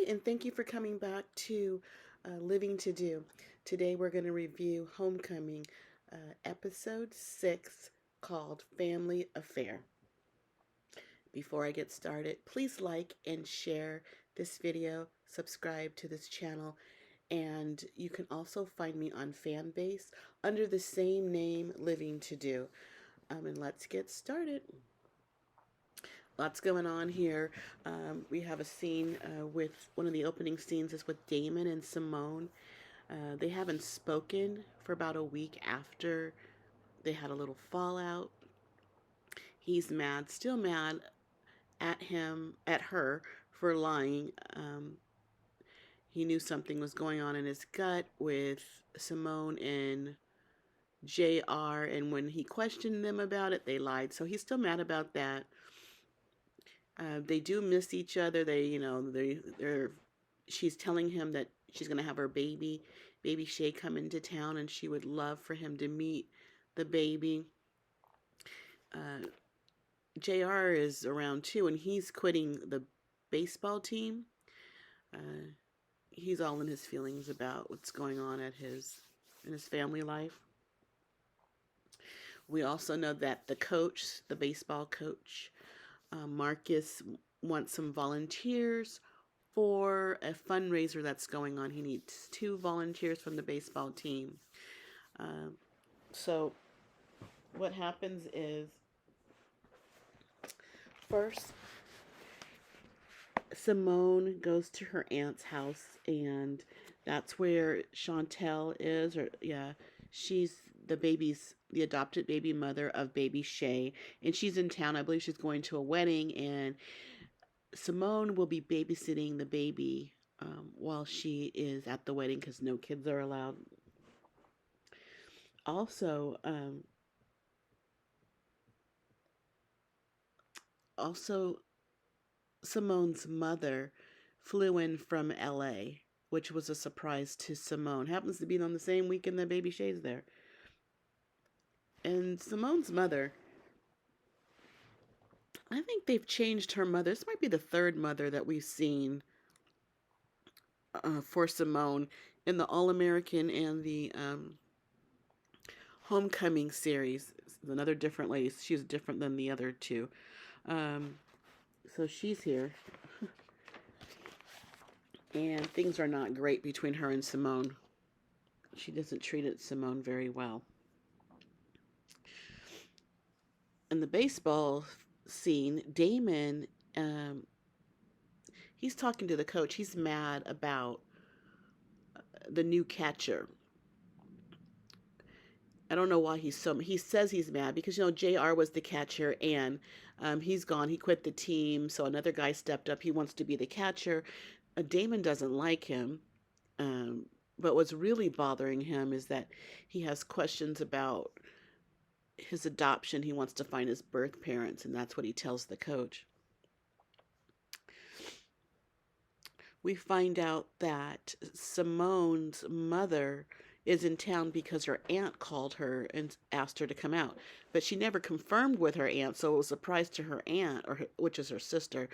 and thank you for coming back to Living to Do. Today we're going to review Homecoming, episode 6, called Family Affair. Before I get started, please like and share this video, subscribe to this channel, and you can also find me on Fanbase under the same name, Living to Do. And let's get started. Lots going on here. We have a scene with one of the opening scenes is with Damon and Simone. They haven't spoken for about a week after they had a little fallout. He's mad, still mad at her for lying. He knew something was going on in his gut with Simone and JR, and when he questioned them about it, they lied. So he's still mad about that. They do miss each other. They're. She's telling him that she's gonna have her baby Shay, come into town, and she would love for him to meet the baby. JR is around too, and he's quitting the baseball team. He's all in his feelings about what's going on in his family life. We also know that the baseball coach, Marcus, wants some volunteers for a fundraiser that's going on. He needs 2 volunteers from the baseball team. So what happens is, first, Simone goes to her aunt's house, and that's where Chantel is, she's the adopted baby mother of baby Shay, and she's in town. I believe she's going to a wedding, and Simone will be babysitting the baby while she is at the wedding because no kids are allowed. Also, Simone's mother flew in from LA, which was a surprise to Simone. Happens to be on the same weekend that baby Shay's there. And Simone's mother, I think they've changed her mother. This might be the 3rd mother that we've seen for Simone in the All-American and the Homecoming series. Another different lady. She's different than the other 2. So she's here. And things are not great between her and Simone. She doesn't treat Simone very well. In the baseball scene, Damon, he's talking to the coach. He's mad about the new catcher. I don't know why he says he's mad because, JR was the catcher, and he's gone. He quit the team, so another guy stepped up. He wants to be the catcher. Damon doesn't like him, but what's really bothering him is that he has questions about his adoption. He wants to find his birth parents, and that's what he tells the coach. We find out that Simone's mother is in town because her aunt called her and asked her to come out. But she never confirmed with her aunt, so it was a surprise to her aunt, which is her sister,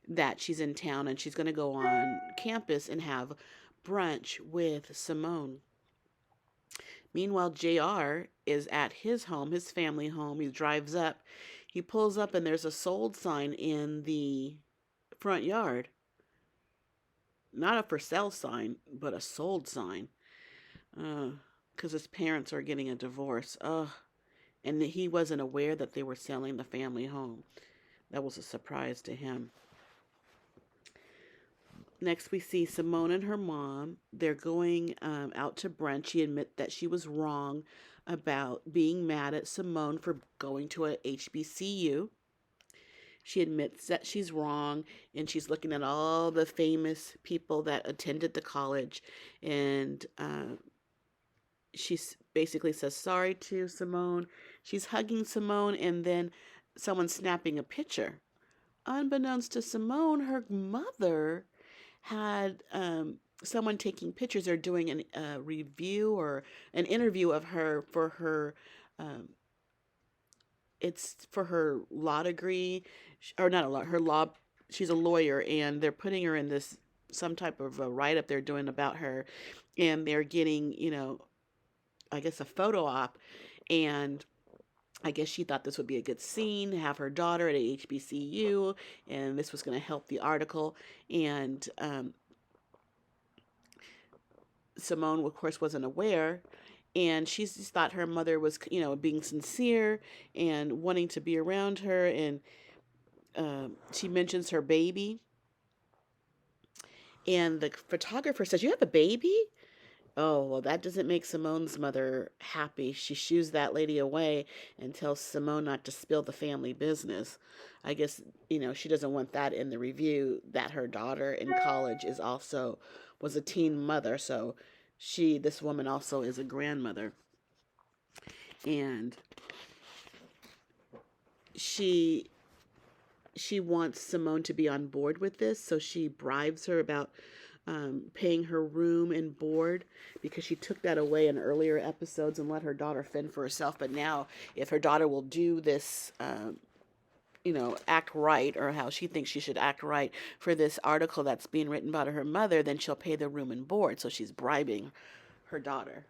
that she's in town and she's going to go on campus and have brunch with Simone. Meanwhile, JR is at his home, his family home. He drives up. He pulls up, and there's a sold sign in the front yard. Not a for sale sign, but a sold sign. Because his parents are getting a divorce. And he wasn't aware that they were selling the family home. That was a surprise to him. Next, we see Simone and her mom. They're going out to brunch. She admits that she was wrong about being mad at Simone for going to a HBCU. She admits that she's wrong, and she's looking at all the famous people that attended the college, and she basically says sorry to Simone. She's hugging Simone, and then someone's snapping a picture. Unbeknownst to Simone, her mother had someone taking pictures. They're doing a review or an interview of her for her it's for her law degree, or not a law, her law, she's a lawyer, and they're putting her in this some type of a write-up they're doing about her, and they're getting, I guess a photo op, and I guess she thought this would be a good scene, have her daughter at a HBCU, and this was going to help the article. And Simone, of course, wasn't aware. And she just thought her mother was, being sincere and wanting to be around her. And she mentions her baby. And the photographer says, "You have a baby?" Oh, well, that doesn't make Simone's mother happy. She shoos that lady away and tells Simone not to spill the family business. I guess, she doesn't want that in the review that her daughter in college was a teen mother. So this woman also is a grandmother. And she she wants Simone to be on board with this, so she bribes her about paying her room and board, because she took that away in earlier episodes and let her daughter fend for herself. But now, if her daughter will do this, act right, or how she thinks she should act right for this article that's being written about her mother, then she'll pay the room and board. So she's bribing her daughter.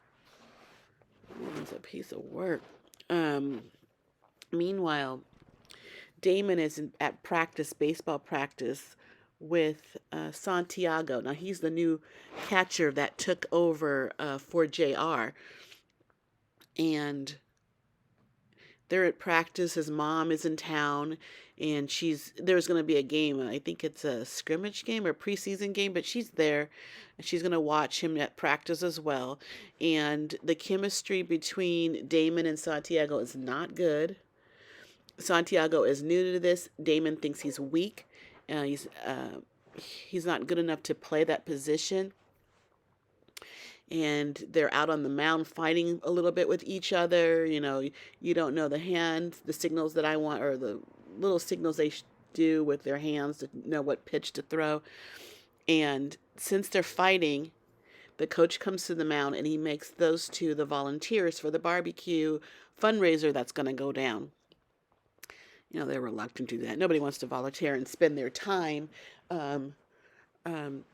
It's a piece of work. Um, Meanwhile, Damon is at practice, baseball practice, with Santiago. Now, he's the new catcher that took over for JR. And they're at practice. His mom is in town, and there's going to be a game. I think it's a scrimmage game or preseason game, but she's there, and she's going to watch him at practice as well. And the chemistry between Damon and Santiago is not good. Santiago is new to this. Damon thinks he's weak. He's not good enough to play that position. And they're out on the mound fighting a little bit with each other. You don't know the signals that I want, or the little signals they do with their hands to know what pitch to throw. And since they're fighting, the coach comes to the mound and he makes those two the volunteers for the barbecue fundraiser that's going to go down. They're reluctant to do that. Nobody wants to volunteer and spend their time um, um,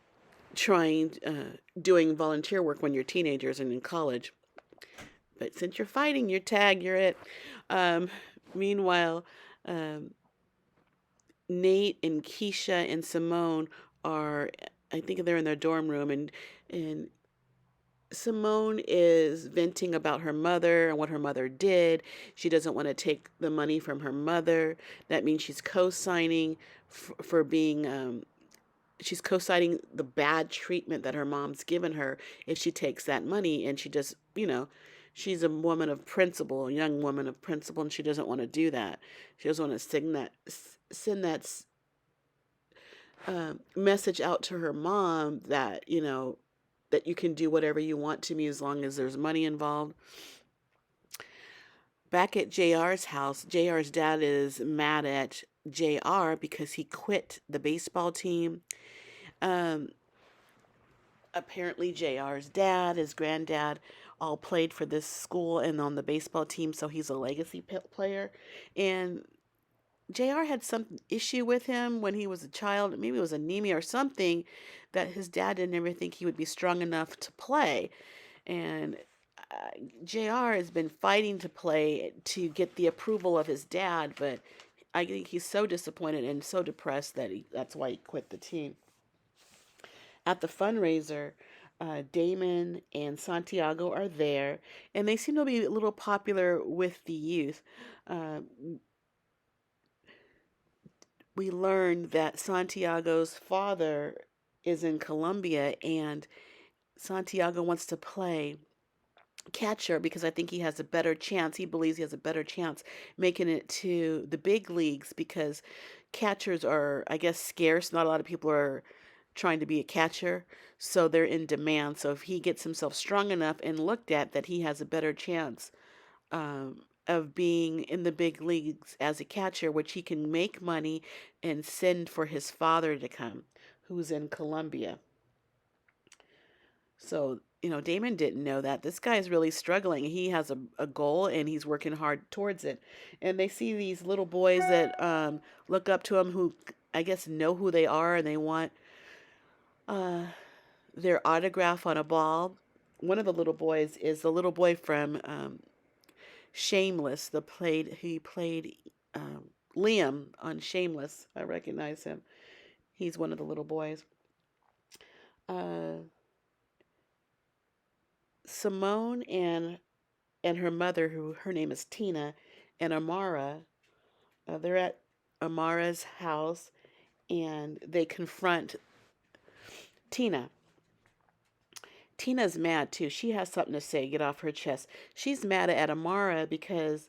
doing volunteer work when you're teenagers and in college. But since you're fighting, you're tag, you're it. Meanwhile, Nate and Keisha and Simone I think they're in their dorm room, and Simone is venting about her mother and what her mother did. She doesn't want to take the money from her mother. That means she's co-signing for being, she's co-signing the bad treatment that her mom's given her if she takes that money. And she just, she's a woman of principle, a young woman of principle, and she doesn't want to do that. She doesn't want to send that message out to her mom that, that you can do whatever you want to me as long as there's money involved. Back at JR's house, JR's dad is mad at JR because he quit the baseball team. Apparently JR's dad, his granddad, all played for this school and on the baseball team, so he's a legacy player. And JR had some issue with him when he was a child. Maybe it was anemia or something, that his dad didn't ever think he would be strong enough to play. And JR has been fighting to play to get the approval of his dad, but I think he's so disappointed and so depressed that's why he quit the team. At the fundraiser, Damon and Santiago are there, and they seem to be a little popular with the youth. We learned that Santiago's father is in Colombia, and Santiago wants to play catcher because I think he has a better chance. He believes he has a better chance making it to the big leagues, because catchers are, I guess, scarce. Not a lot of people are trying to be a catcher, so they're in demand. So if he gets himself strong enough and looked at, that he has a better chance of being in the big leagues as a catcher, which he can make money and send for his father to come, who's in Colombia. So, Damon didn't know that. This guy is really struggling. He has a goal and he's working hard towards it. And they see these little boys that look up to him, who I guess know who they are, and they want uh, their autograph on a ball. One of the little boys is the little boy from Shameless. He played Liam on Shameless. I recognize him. He's one of the little boys. Uh, Simone and her mother, who her name is Tina, and Amara. They're at Amara's house, and they confront Tina. Tina's mad too. She has something to say, get off her chest. She's mad at Amara because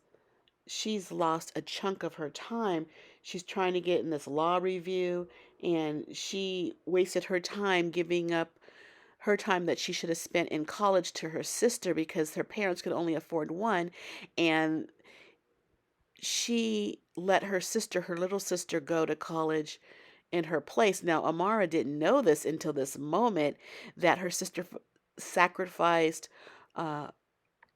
she's lost a chunk of her time. She's trying to get in this law review, and she wasted her time giving up her time that she should have spent in college to her sister because her parents could only afford one, and she let her little sister, go to college in her place. Now, Amara didn't know this until this moment that her sister sacrificed uh,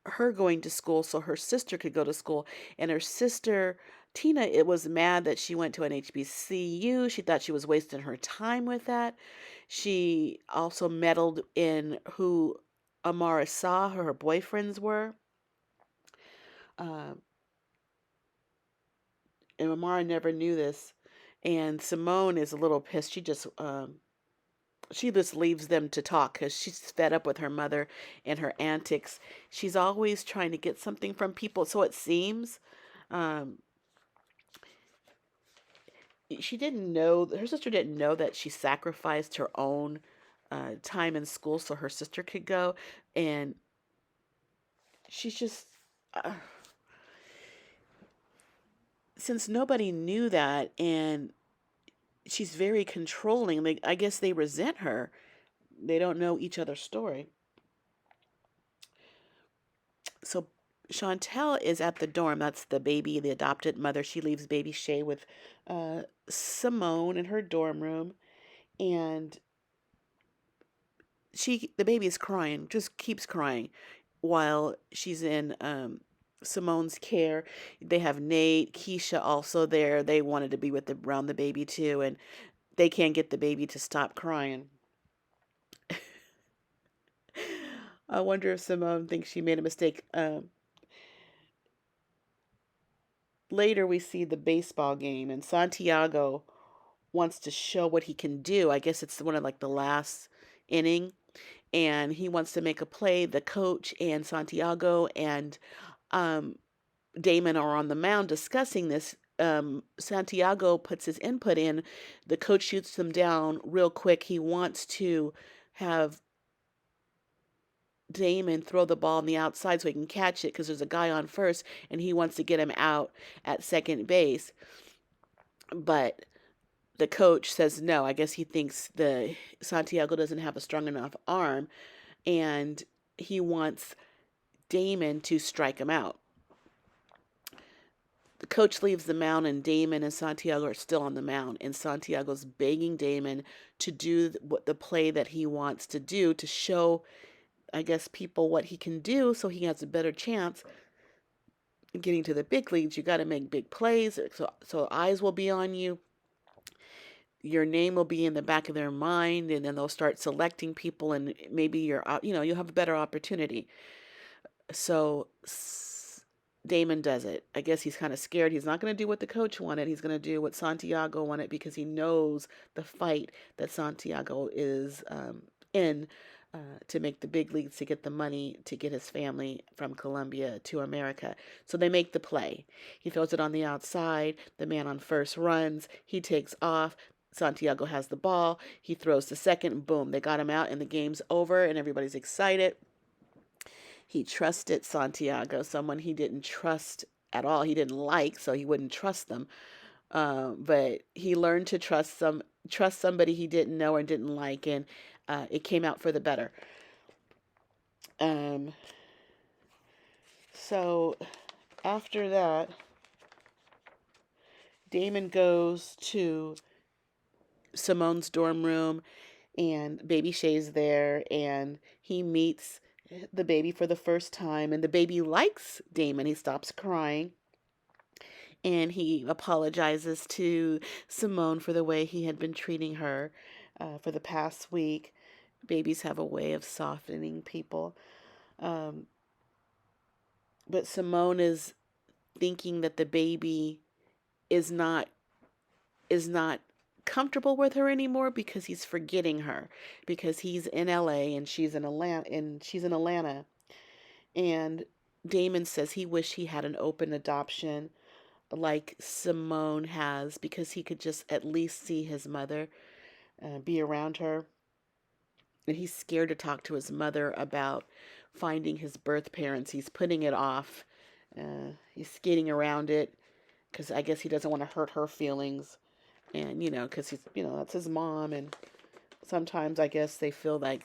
her going to school so her sister could go to school. And her sister, Tina, it was mad that she went to an HBCU. She thought she was wasting her time with that. She also meddled in who Amara saw who her boyfriends were. Uh, and Amara never knew this. And Simone is a little pissed. She just leaves them to talk because she's fed up with her mother and her antics. She's always trying to get something from people, so it seems. Um, her sister didn't know that she sacrificed her own time in school so her sister could go. And she's just, uh, since nobody knew that, and she's very controlling, I guess they resent her. They don't know each other's story. So Chantel is at the dorm. That's the baby, the adopted mother. She leaves baby Shay with Simone in her dorm room, and the baby is crying, just keeps crying while she's in Simone's care. They have Nate, Keisha also there. They wanted to be around the baby too, and they can't get the baby to stop crying. I wonder if Simone thinks she made a mistake. Later, we see the baseball game, and Santiago wants to show what he can do. I guess it's one of like the last inning, and he wants to make a play. The coach and Santiago and um, Damon are on the mound discussing this. Santiago puts his input in. The coach shoots him down real quick. He wants to have Damon throw the ball on the outside so he can catch it because there's a guy on first, and he wants to get him out at second base. But the coach says no. I guess he thinks the Santiago doesn't have a strong enough arm, and he wants Damon to strike him out. The coach leaves the mound, and Damon and Santiago are still on the mound, and Santiago's begging Damon to do the play that he wants to do to show, I guess, people what he can do so he has a better chance of getting to the big leagues. You got to make big plays so eyes will be on you. Your name will be in the back of their mind, and then they'll start selecting people, and maybe you'll have a better opportunity. So Damon does it. I guess he's kind of scared. He's not going to do what the coach wanted. He's going to do what Santiago wanted because he knows the fight that Santiago is in to make the big leagues, to get the money to get his family from Colombia to America. So they make the play. He throws it on the outside. The man on first runs. He takes off. Santiago has the ball. He throws the second. Boom. They got him out, and the game's over, and everybody's excited. He trusted Santiago, someone he didn't trust at all. He didn't like, so he wouldn't trust them. But he learned to trust somebody he didn't know or didn't like, and it came out for the better. Um, so after that, Damon goes to Simone's dorm room, and baby Shay's there, and he meets the baby for the first time, and the baby likes Damon. He stops crying, and he apologizes to Simone for the way he had been treating her. for the past week. Babies have a way of softening people. Um, but Simone is thinking that the baby is not is not comfortable with her anymore because he's forgetting her, because he's in LA and she's in Atlanta. And Damon says he wished he had an open adoption like Simone has, because he could just at least see his mother, be around her. And he's scared to talk to his mother about finding his birth parents. He's putting it off. He's skating around it because I guess he doesn't want to hurt her feelings. And, because that's his mom. And sometimes I guess they feel like,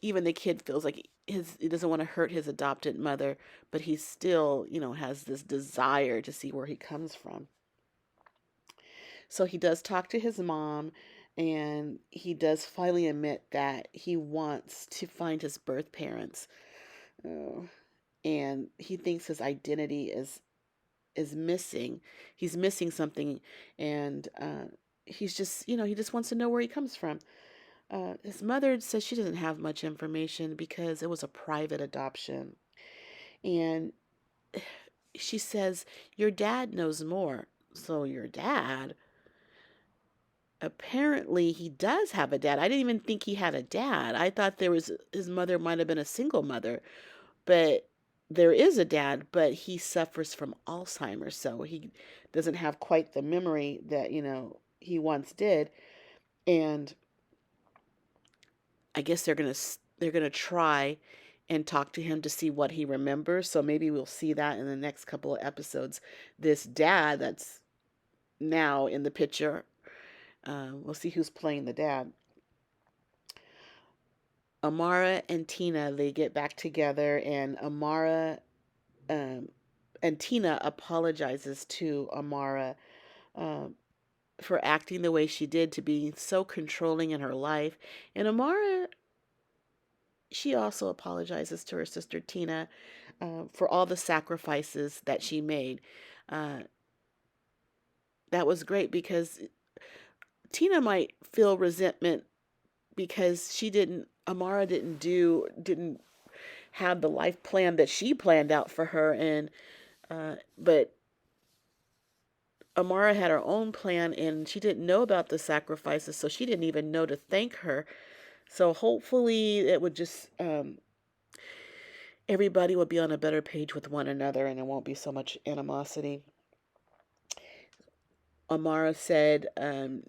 even the kid feels like he doesn't want to hurt his adopted mother, but he still, has this desire to see where he comes from. So he does talk to his mom, and he does finally admit that he wants to find his birth parents. Oh, and he thinks his identity is missing. He's missing something, and he's just, he just wants to know where he comes from. His mother says she doesn't have much information because it was a private adoption. And she says, your dad knows more. So your dad, apparently he does have a dad. I didn't even think he had a dad. I thought his mother might have been a single mother. But there is a dad, but he suffers from Alzheimer's. So he doesn't have quite the memory that, he once did. And I guess they're gonna try and talk to him to see what he remembers. So maybe we'll see that in the next couple of episodes. This dad that's now in the picture. We'll see who's playing the dad. Amara and Tina, they get back together, and Amara and Tina apologizes to Amara um, for acting the way she did, to be so controlling in her life. And Amara, she also apologizes to her sister Tina for all the sacrifices that she made. Uh, that was great, because Tina might feel resentment because Amara didn't have the life plan that she planned out for her. And but Amara had her own plan, and she didn't know about the sacrifices, so she didn't even know to thank her. So hopefully it would just everybody will be on a better page with one another, and there won't be so much animosity. Amara said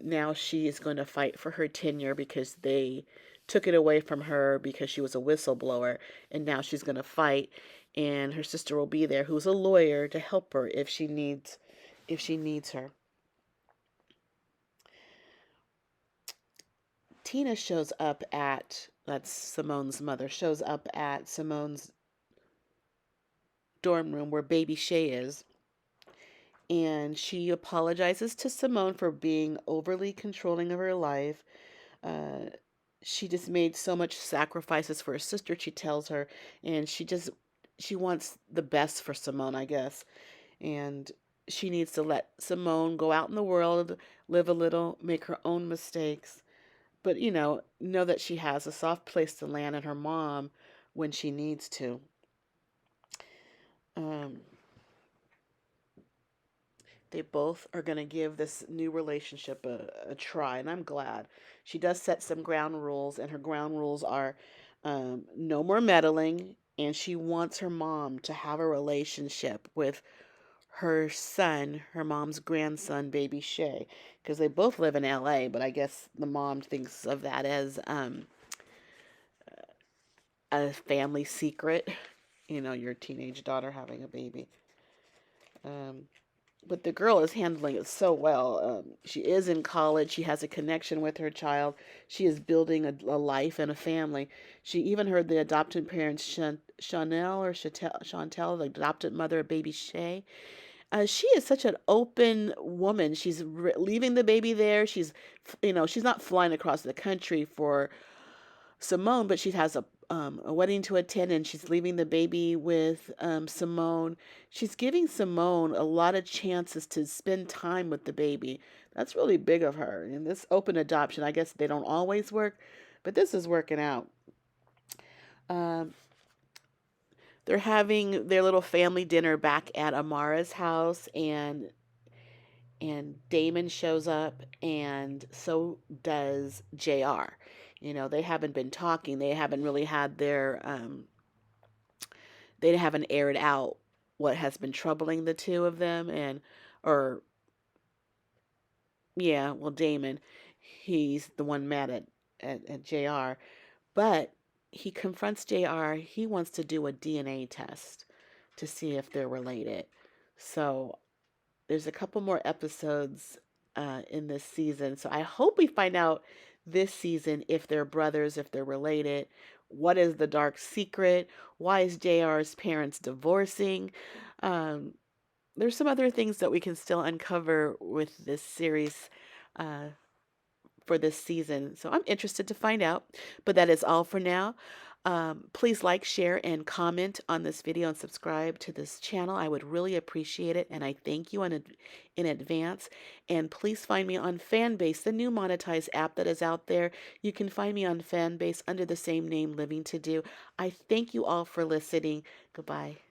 now she is going to fight for her tenure because they took it away from her because she was a whistleblower, and now she's going to fight, and her sister will be there, who's a lawyer, to help her if she needs her. Tina shows up that's Simone's mother, shows up at Simone's dorm room where baby Shay is. And she apologizes to Simone for being overly controlling of her life. Uh, she just made so much sacrifices for her sister, she tells her, and she wants the best for Simone, I guess. And she needs to let Simone go out in the world, live a little, make her own mistakes, but know that she has a soft place to land in her mom when she needs to. Um, they both are going to give this new relationship a try, and I'm glad. She does set some ground rules, and her ground rules are no more meddling, and she wants her mom to have a relationship with her son, her mom's grandson, baby Shay, because they both live in LA, but I guess the mom thinks of that as a family secret, your teenage daughter having a baby. Um, but the girl is handling it so well. She is in college. She has a connection with her child. She is building a life and a family. She even heard the adopted parents, Chantel, the adopted mother of baby Shay. She is such an open woman. She's leaving the baby there. She's not flying across the country for Simone, but she has a wedding to attend, and she's leaving the baby with Simone. She's giving Simone a lot of chances to spend time with the baby. That's really big of her. And this open adoption, I guess they don't always work, but this is working out. Um, they're having their little family dinner back at Amara's house, and Damon shows up, and so does JR. You know, they haven't been talking. They haven't really had their they haven't aired out what has been troubling the two of them, and or yeah, well, Damon, he's the one mad at JR, but he confronts JR. He wants to do a DNA test to see if they're related. So there's a couple more episodes in this season. So I hope we find out this season if they're brothers, if they're related. What is the dark secret? Why is JR's parents divorcing? Um, there's some other things that we can still uncover with this series uh, for this season. So I'm interested to find out. But that is all for now. Please like, share, and comment on this video and subscribe to this channel. I would really appreciate it, and I thank you in advance. And please find me on Fanbase, the new monetized app that is out there. You can find me on Fanbase under the same name, Living to Do. I thank you all for listening. Goodbye.